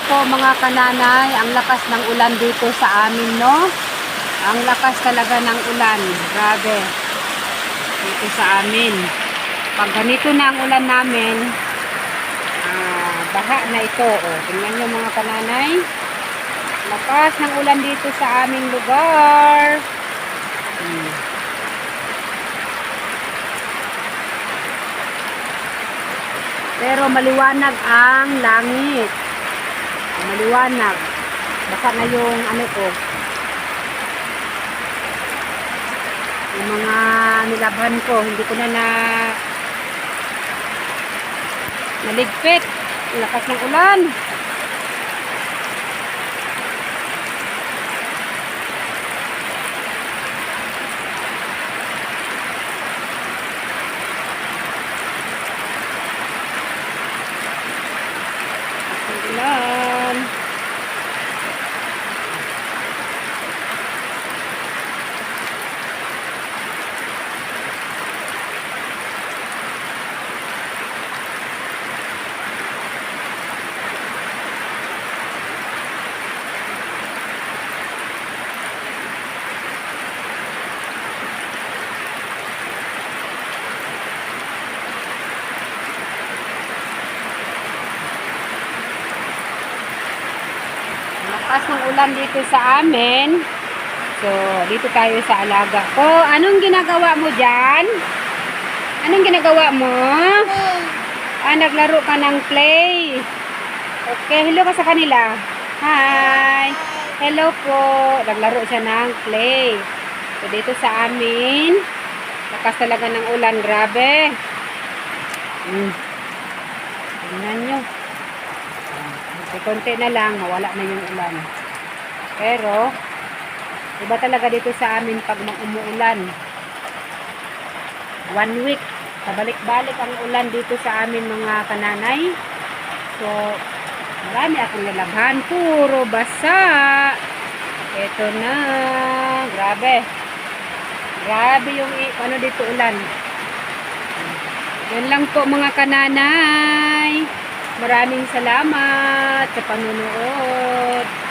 po mga kananay, ang lakas ng ulan dito sa amin, no? Ang lakas talaga ng ulan. Grabe. Dito sa amin. Pag ganito na ang ulan namin, baha na ito. Oh, tingnan nyo mga kananay. Lakas ng ulan dito sa aming lugar. Pero maliwanag ang langit. Maliwanag. Baka na yung ano ko. Yung mga nilabhan ko, hindi ko na naligpit. Lakas ng ulan. Ulan. Lakas ng ulan dito sa amin. So, dito tayo sa alaga ko. Anong ginagawa mo dyan? Anong ginagawa mo? Naglaro ka ng play. Okay, hello ka sa kanila. Hi. Hello po. Naglaro siya ng play. So, dito sa amin, lakas talaga ng ulan. Grabe. Tingnan nyo. Konti na lang, mawala na yung ulan. Pero, iba talaga dito sa amin pag umuulan. 1 week, pabalik-balik ang ulan dito sa amin mga kananay. So, marami akong nalabhan. Puro basa. Ito na. Grabe. Grabe yung ano dito ulan. Yan lang po mga kananay. Maraming salamat sa panonood.